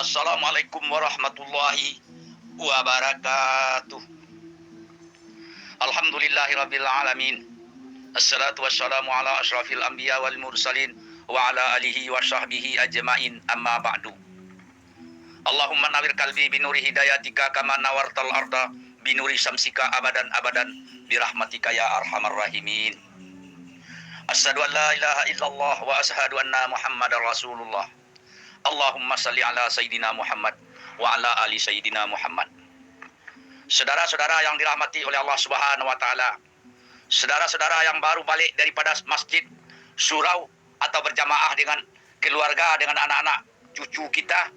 Assalamualaikum warahmatullahi wabarakatuh. Alhamdulillahirabbil alamin. Assalatu wassalamu ala asyrafil anbiya wal mursalin wa ala alihi wa sahbihi ajmain, amma ba'du. Allahumma nawir qalbi binuri hidayatika kama nawartal arda binuri syamsika abadan abadan birahmatika ya arhamar rahimin. Asyhadu an la ilaha illallah wa asyhadu anna Muhammadar Rasulullah. Allahumma salli ala Sayyidina Muhammad wa ala ali Sayyidina Muhammad. Saudara-saudara yang dirahmati oleh Allah Subhanahu wa taala, saudara-saudara yang baru balik daripada masjid, surau atau berjamaah dengan keluarga, dengan anak-anak cucu kita,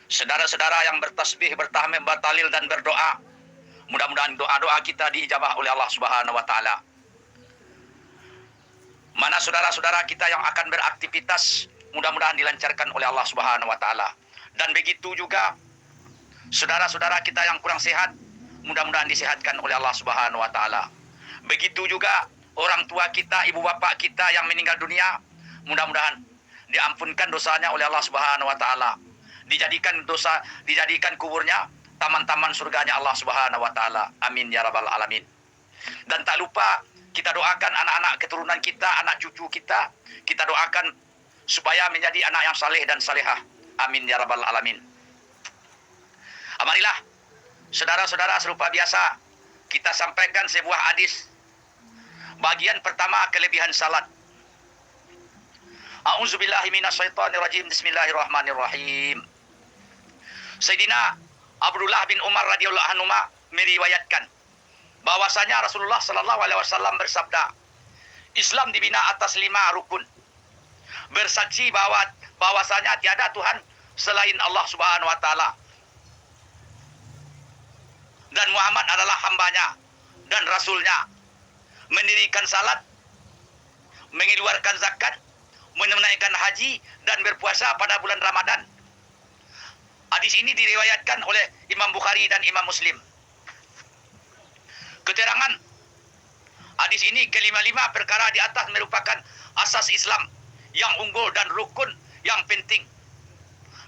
saudara-saudara yang bertasbih, bertahmid, bertahlil dan berdoa, mudah-mudahan doa-doa kita diijabah oleh Allah Subhanahu wa taala. Mana saudara-saudara kita yang akan beraktivitas, mudah-mudahan dilancarkan oleh Allah Subhanahu wa taala. Dan begitu juga saudara-saudara kita yang kurang sehat, mudah-mudahan disehatkan oleh Allah Subhanahu wa taala. Begitu juga orang tua kita, ibu bapak kita yang meninggal dunia, mudah-mudahan diampunkan dosanya oleh Allah Subhanahu wa taala. Dijadikan kuburnya taman-taman surganya Allah Subhanahu wa taala. Amin ya rabbal alamin. Dan tak lupa kita doakan anak-anak keturunan kita, anak cucu kita doakan supaya menjadi anak yang saleh dan salehah. Amin ya rabbal alamin. Amarilah saudara-saudara, serupa biasa kita sampaikan sebuah hadis. Bagian pertama, kelebihan salat. A'udzubillahi minasyaitonirrajim. Bismillahirrahmanirrahim. Sayyidina Abdullah bin Umar radhiyallahu anhu meriwayatkan bahwasanya Rasulullah sallallahu alaihi wasallam bersabda, Islam dibina atas 5 rukun. Bersaksi bahwasanya tiada Tuhan selain Allah Subhanahu wa taala, dan Muhammad adalah hambanya dan rasulnya, mendirikan salat, mengeluarkan zakat, menunaikan haji, dan berpuasa pada bulan Ramadan. Hadis ini diriwayatkan oleh Imam Bukhari dan Imam Muslim. Keterangan hadis ini, kelima-lima perkara di atas merupakan asas Islam yang unggul dan rukun yang penting.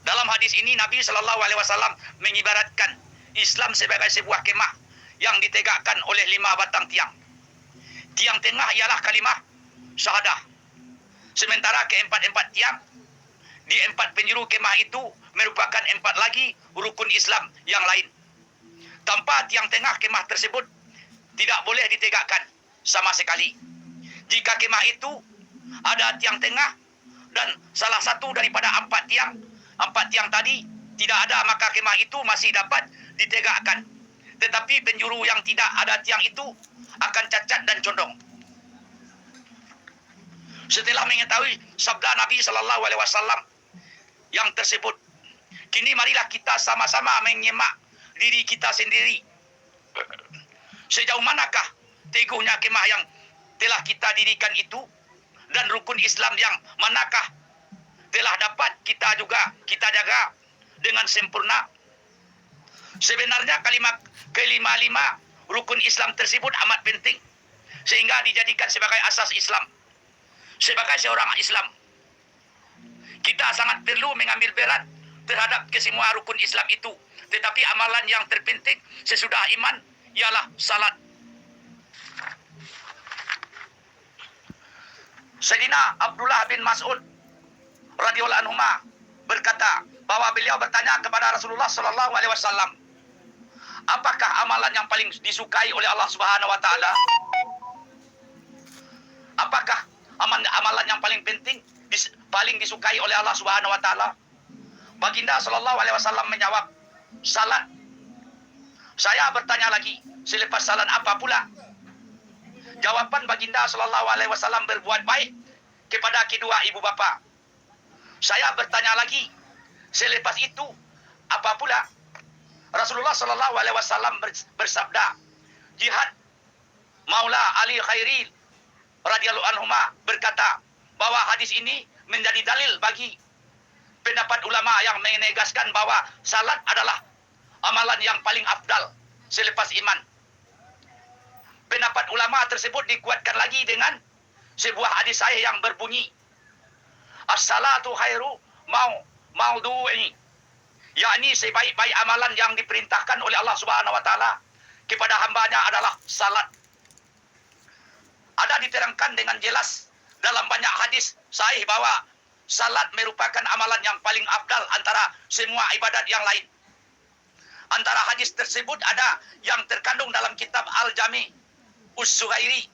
Dalam hadis ini Nabi Shallallahu Alaihi Wasallam mengibaratkan Islam sebagai sebuah kemah yang ditegakkan oleh 5 batang tiang. Tiang tengah ialah kalimah syahadah. Sementara keempat-empat tiang di 4 penjuru kemah itu merupakan 4 lagi rukun Islam yang lain. Tanpa tiang tengah, kemah tersebut tidak boleh ditegakkan sama sekali. Jika kemah itu ada tiang tengah dan salah satu daripada 4 tiang tadi tidak ada, maka kemah itu masih dapat ditegakkan. Tetapi penjuru yang tidak ada tiang itu akan cacat dan condong. Setelah mengetahui sabda Nabi Sallallahu Alaihi Wasallam yang tersebut, kini marilah kita sama-sama menyemak diri kita sendiri. Sejauh manakah teguhnya kemah yang telah kita dirikan itu, dan rukun Islam yang manakah telah dapat kita jaga dengan sempurna. Sebenarnya kelima-lima rukun Islam tersebut amat penting, sehingga dijadikan sebagai asas Islam. Sebagai seorang Islam, kita sangat perlu mengambil berat terhadap kesemua rukun Islam itu. Tetapi amalan yang terpenting sesudah iman ialah salat. Sayyidina Abdullah bin Mas'ud radhiyallahu anhu berkata bahwa beliau bertanya kepada Rasulullah sallallahu alaihi wasallam, apakah amalan yang paling disukai oleh Allah Subhanahu wa taala? Apakah amalan yang paling penting, paling disukai oleh Allah Subhanahu wa taala? Baginda sallallahu alaihi wasallam menjawab, salat. Saya bertanya lagi, selepas salat apa pula? Jawaban baginda sallallahu alaihi wasallam, berbuat baik kepada kedua ibu bapa. Saya bertanya lagi, selepas itu apa pula? Rasulullah sallallahu alaihi wasallam bersabda, jihad. Maula Ali Khairil radhiyallahu anhu berkata bahwa hadis ini menjadi dalil bagi pendapat ulama yang menegaskan bahwa salat adalah amalan yang paling afdal selepas iman. Pendapat ulama tersebut dikuatkan lagi dengan sebuah hadis sahih yang berbunyi, as-salatu khairu maudu'i. yakni sebaik-baik amalan yang diperintahkan oleh Allah Subhanahu wa taala kepada hambanya adalah salat. Ada diterangkan dengan jelas dalam banyak hadis sahih bahwa salat merupakan amalan yang paling afdal antara semua ibadat yang lain. Antara hadis tersebut ada yang terkandung dalam kitab Al-Jami Us-Suwiri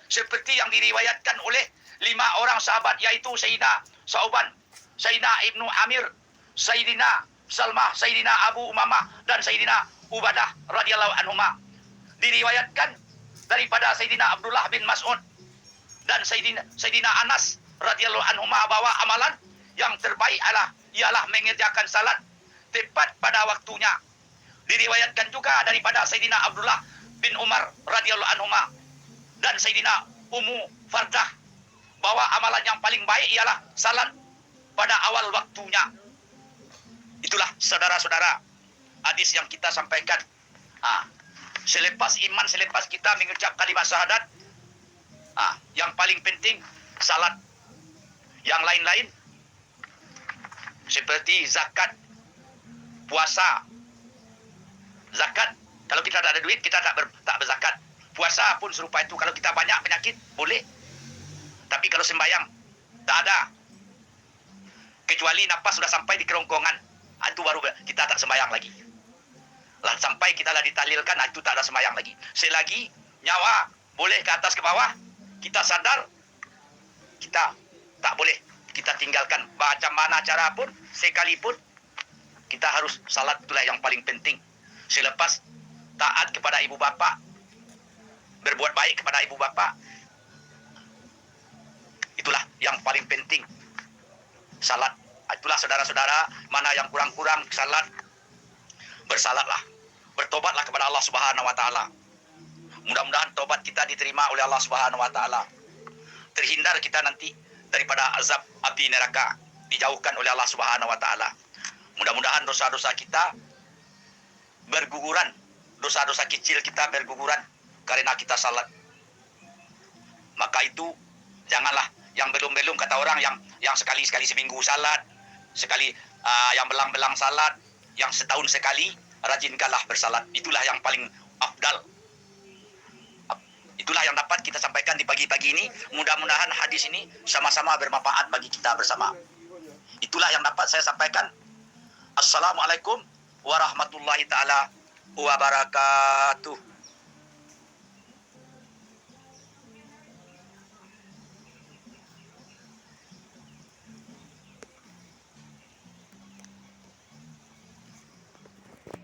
seperti yang diriwayatkan oleh 5 orang sahabat, yaitu Sayyidina Sauban, Sayyidina Ibnu Amir, Sayyidina Salmah, Sayyidina Abu Umamah, dan Sayyidina Ubadah radhiyallahu anhuma. Diriwayatkan daripada Sayyidina Abdullah bin Mas'ud dan Sayyidina Anas radhiyallahu anhuma bahwa amalan yang terbaik ialah mengerjakan salat tepat pada waktunya. Diriwayatkan juga daripada Sayyidina Abdullah bin Umar radhiyallahu anhuma dan Sayyidina Ummu Fardah bahwa amalan yang paling baik ialah salat pada awal waktunya. Itulah saudara-saudara hadis yang kita sampaikan. Selepas iman, selepas kita mengucap kalimat syahadat, yang paling penting salat. Yang lain-lain seperti zakat, puasa. Zakat, kalau kita tak ada duit, kita tak berzakat. Puasa pun serupa itu. Kalau kita banyak penyakit, boleh. Tapi kalau sembahyang, tak ada. Kecuali nafas sudah sampai di kerongkongan, itu baru kita tak sembahyang lagi. Lah sampai kita lah ditalilkan, itu tak ada sembahyang lagi. Selagi nyawa boleh ke atas ke bawah, kita sadar, kita tak boleh kita tinggalkan. Macam mana cara pun, sekalipun, kita harus salat. Itulah yang paling penting. Selepas taat kepada ibu bapa, berbuat baik kepada ibu bapa, itulah yang paling penting, salat. Itulah saudara-saudara, mana yang kurang-kurang salat, bersalatlah, bertobatlah kepada Allah Subhanahu wa taala. Mudah-mudahan tobat kita diterima oleh Allah Subhanahu wa taala. Terhindar kita nanti daripada azab api neraka, dijauhkan oleh Allah Subhanahu wa taala. Mudah-mudahan dosa-dosa kita berguguran, dosa-dosa kecil kita berguguran karena kita salat. Maka itu janganlah yang belum-belum, kata orang, yang sekali-sekali seminggu salat, sekali yang belang-belang salat, yang setahun sekali, rajinkanlah bersalat. Itulah yang paling afdal. Itulah yang dapat kita sampaikan di pagi-pagi ini. Mudah-mudahan hadis ini sama-sama bermanfaat bagi kita bersama. Itulah yang dapat saya sampaikan. Assalamualaikum warahmatullahi taala wabarakatuh.